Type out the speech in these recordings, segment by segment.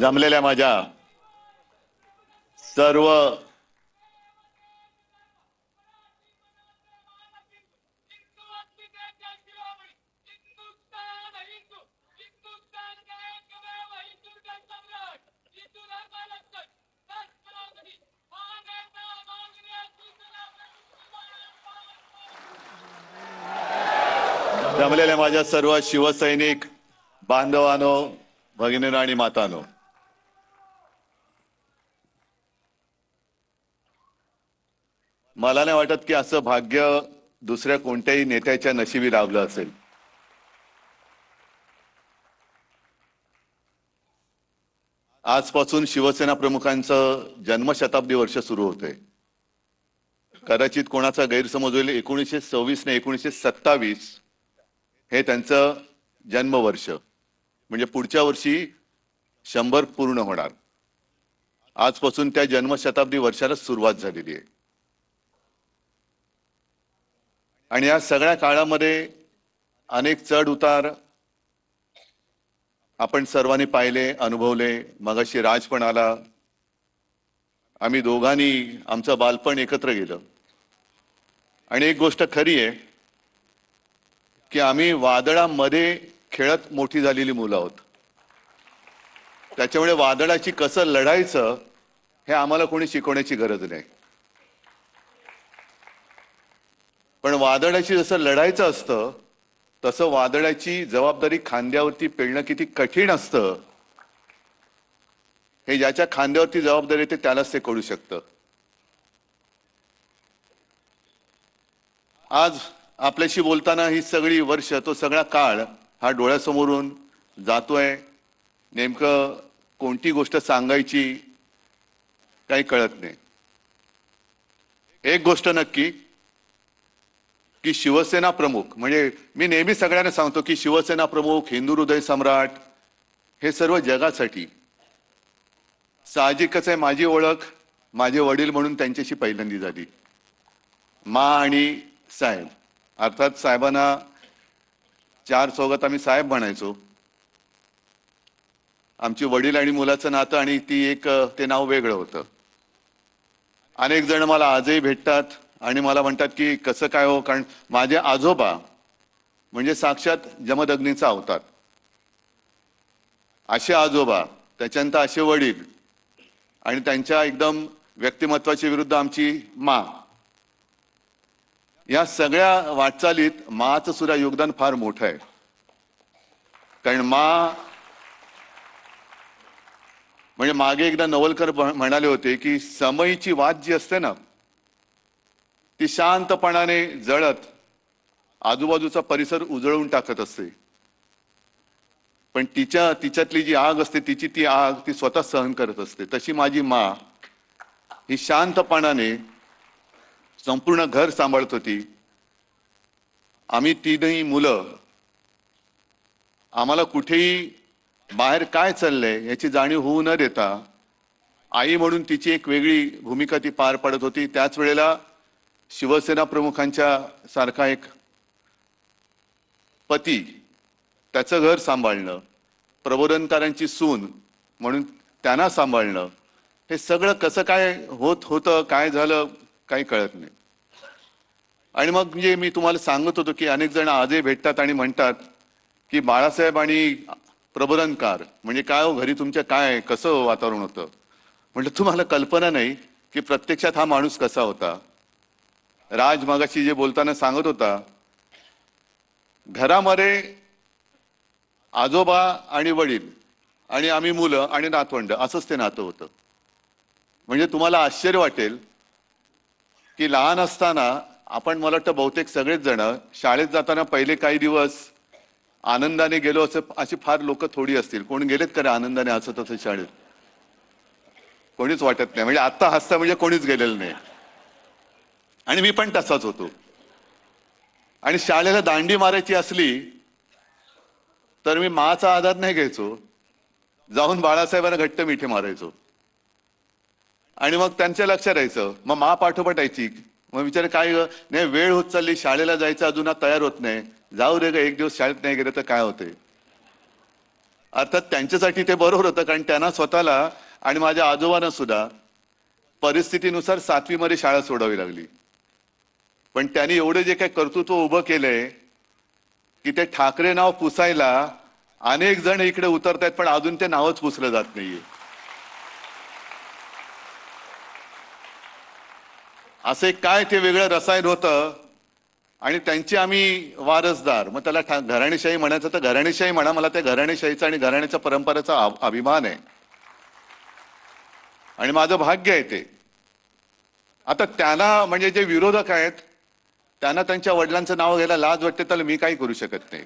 जमलेल्या माझ्या सर्व जमलेल्या माझ्या सर्व शिवसैनिक बांधवांनो, भगिनींनो आणि मातांनो, मला नाही वाटत की असं भाग्य दुसऱ्या कोणत्याही नेत्याच्या नशिबी लाभलं असेल. आजपासून शिवसेना प्रमुखांचं जन्मशताब्दी वर्ष सुरू होते. कदाचित कोणाचा गैरसमज होईल, 1926 ने 1927 हे त्यांचं जन्मवर्ष, म्हणजे पुढच्या वर्षी 100 पूर्ण होणार. आजपासून त्या जन्मशताब्दी वर्षाला सुरुवात झालेली आहे. आणि या सगळ्या काळामध्ये अनेक चढ उतार आपण सर्वांनी पाहिले, अनुभवले. मगाशी राज पण आला. आम्ही दोघांनी आमचं बालपण एकत्र गेलं. आणि एक गोष्ट खरी आहे की आम्ही वादळामध्ये खेळत मोठी झालेली मुलं आहोत. त्याच्यामुळे वादळाची कसं लढायचं हे आम्हाला कोणी शिकवण्याची गरज नाही. पण वादळाची जसं लढायचं असतं तसं वादळाची जबाबदारी खांद्यावरती पेलणं किती कठीण असतं हे ज्याच्या खांद्यावरती जबाबदारी येते त्यालाच ते कळू शकतं. आज आपल्याशी बोलताना ही सगळी वर्ष, तो सगळा काळ हा डोळ्यासमोरून जातोय. नेमकं कोणती गोष्ट सांगायची काही कळत नाही. एक गोष्ट नक्की की शिवसेना प्रमुख, म्हणजे मी नेहमी सगळ्यांना सांगतो की शिवसेना प्रमुख, हिंदू हृदय सम्राट हे सर्व जगासाठी. साहजिकच आहे, माझी ओळख माझे वडील म्हणून त्यांच्याशी पहिल्यांदी झाली. मा आणि साहेब, अर्थात साहेबांना चार चौघात आम्ही साहेब म्हणायचो. आमची वडील आणि मुलाचं नातं आणि ते नाव वेगळं होतं. अनेक जण मला आजही भेटतात आणि मला म्हणतात की कसं काय हो, कारण माझे आजोबा म्हणजे साक्षात जमदग्नीचा अवतार. असे आजोबा, त्याच्यानंतर असे वडील आणि त्यांच्या एकदम व्यक्तिमत्वाच्या विरुद्ध आमची मा. या सगळ्या वाटचालीत माचं सुद्धा योगदान फार मोठं आहे. कारण मा म्हणजे मागे एकदा नवलकर म्हणाले होते की समईची वात जी असते ना, ती शांतपणाने जळत आजूबाजूचा परिसर उजळून टाकत असते. पण तिच्यातली जी आग असते, ती आग ती स्वतः सहन करत असते. तशी माझी मा ही शांतपणाने संपूर्ण घर सांभाळत होती. आम्ही तीनही मुलं, आम्हाला कुठेही बाहेर काय चाललंय याची जाणीव होऊ न देता आई म्हणून तिची एक वेगळी भूमिका ती पार पाडत होती. त्याच वेळेला शिवसेना प्रमुखांच्या सारखा एक पती, त्याचं घर सांभाळणं, प्रबोधनकारांची सून म्हणून त्यांना सांभाळणं, हे सगळं कसं काय होतं, काय झालं काही कळत नाही. आणि मग म्हणजे मी तुम्हाला सांगत होतो की अनेक जण आजही भेटतात आणि म्हणतात की बाळासाहेब आणि प्रबोधनकार म्हणजे काय हो, घरी तुमच्या काय कसं वातावरण होतं. म्हटलं तुम्हाला कल्पना नाही की प्रत्यक्षात हा माणूस कसा होता. राज मगाशी जे बोलताना सांगत होता, घरामध्ये आजोबा आणि वडील आणि आम्ही मुलं आणि नातवंड असंच ते नातं होतं. म्हणजे तुम्हाला आश्चर्य वाटेल की लहान असताना आपण, मला वाटतं बहुतेक सगळेच जण शाळेत जाताना पहिले काही दिवस आनंदाने गेलो असं, अशी फार लोक थोडी असतील. कोण गेलेत का रे आनंदाने हसत असं शाळेत? कोणीच वाटत नाही. म्हणजे आता हसता म्हणजे कोणीच गेलेलं नाही. आणि मी पण तसाच होतो. आणि शाळेला दांडी मारायची असली तर मी माचा आधार नाही घ्यायचो, जाऊन बाळासाहेबांना घट्ट मिठी मारायचो. आणि मग त्यांच्या लक्षात राहायचं. मग मा पाठोपाठ यायची. मग विचार काय नाही, वेळ होत चालली, शाळेला जायचं अजून तयार होत नाही, जाऊ दे ग, एक दिवस शाळेत नाही गेलं तर काय होते. अर्थात त्यांच्यासाठी ते बरोबर होतं, कारण त्यांना स्वतःला आणि माझ्या आजोबांना सुद्धा परिस्थितीनुसार 7वी मध्ये शाळा सोडावी लागली. पण त्यांनी एवढं जे काही कर्तृत्व उभं केलंय की ते ठाकरे नाव पुसायला अनेक जण इकडे उतरतायत, पण अजून ते नावच पुसलं जात नाहीये. असे काय ते वेगळं रसायन होतं आणि त्यांचे आम्ही वारसदार. मग त्याला घराणेशाही म्हणायचं तर घराणेशाही म्हणा, मला त्या घराणेशाहीचा आणि घराण्याच्या परंपरेचा अभिमान आहे आणि माझं भाग्य आहे ते. आता त्यांना म्हणजे जे विरोधक आहेत त्यांना त्यांच्या वडिलांचं नाव घ्यायला लाज वाटते, तर मी काही करू शकत नाही.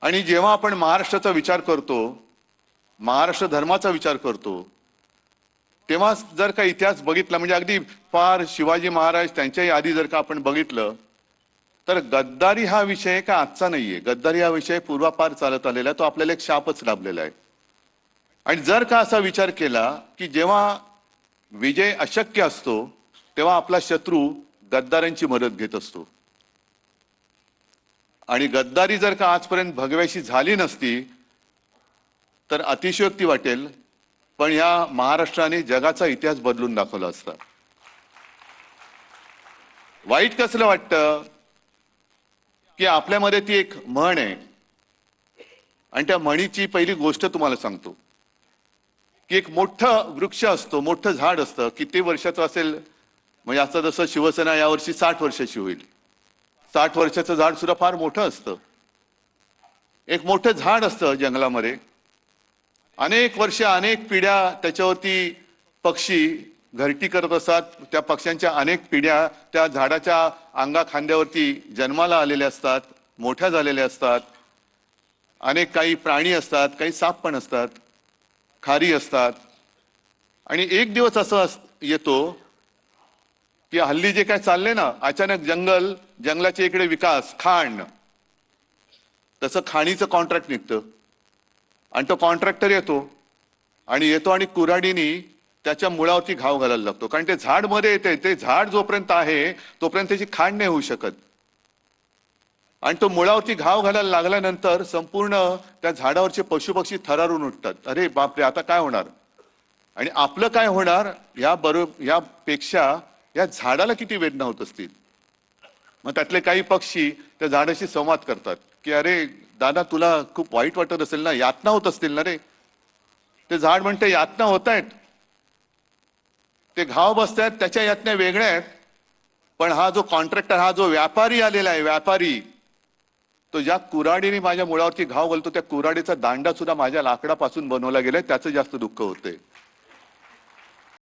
आणि जेव्हा आपण महाराष्ट्राचा विचार करतो, महाराष्ट्र धर्माचा विचार करतो, तेव्हा जर का इतिहास बघितला म्हणजे अगदी फार शिवाजी महाराज त्यांच्याही आधी जर का आपण बघितलं तर गद्दारी हा विषय का आजचा नाहीये. गद्दारी हा विषय पूर्वापार चालत आलेला आहे, तो आपल्याला एक शापच लाभलेला आहे. आणि जर का असा विचार केला की जेव्हा विजय अशक्य असतो तेव्हा आपला शत्रू गद्दारांची मदत घेत असतो. आणि गद्दारी जर का आजपर्यंत भगव्याशी झाली नसती तर अतिशयोक्ती वाटेल, पण या महाराष्ट्राने जगाचा इतिहास बदलून दाखवला असता. वाईट कसलं वाटतं की आपल्यामध्ये ती एक म्हण आहे आणि त्या म्हणीची पहिली गोष्ट तुम्हाला सांगतो की एक मोठं वृक्ष असतो, मोठं झाड असतं, किती वर्षाचं असेल म्हणजे आता जसं शिवसेना यावर्षी 60 वर्षाची होईल, 60 वर्षाचं झाड सुद्धा फार मोठं असतं. एक मोठं झाड असतं जंगलामध्ये, अनेक वर्ष अनेक पिढ्या त्याच्यावरती पक्षी घरटी करत असतात. त्या पक्ष्यांच्या अनेक पिढ्या त्या झाडाच्या अंगा खांद्यावरती जन्माला आलेल्या असतात, मोठ्या झालेल्या असतात. अनेक काही प्राणी असतात, काही साप पण असतात, खारी असतात. आणि एक दिवस असं येतो की हल्ली जे काय चाललंय ना, अचानक जंगलाच्या इकडे विकास, खाण, तसं खाणीचं कॉन्ट्रॅक्ट निघतं आणि तो कॉन्ट्रॅक्टर येतो आणि कुऱ्हाडीनी त्याच्या मुळावरती घाव घालायला लागतो. कारण ते झाड मध्ये येते, ते झाड जोपर्यंत आहे तोपर्यंत त्याची खाण नाही होऊ शकत. आणि तो मुळावरती घाव घालायला लागल्यानंतर संपूर्ण त्या झाडावरचे पशुपक्षी थरारून उठतात. अरे बापरे, आता काय होणार आणि आपलं काय होणार यापेक्षा या झाडाला किती वेदना होत असतील. मग त्यातले काही पक्षी त्या झाडाशी संवाद करतात की अरे दादा, तुला खूप वाईट वाटत असेल ना, यातना होत असतील ना रे. ते झाड म्हणते यातना होत आहेत, ते घाव बसतायत, त्याच्या यातन्या वेगळ्या आहेत, पण हा जो कॉन्ट्रॅक्टर, हा जो व्यापारी आलेला आहे, व्यापारी, तो ज्या कुऱ्हाडीने माझ्या मुळावरती घाव घालतो त्या कुऱ्हाडीचा दांडा सुद्धा माझ्या लाकडापासून बनवला गेलाय, त्याचं जास्त दुःख होतंय.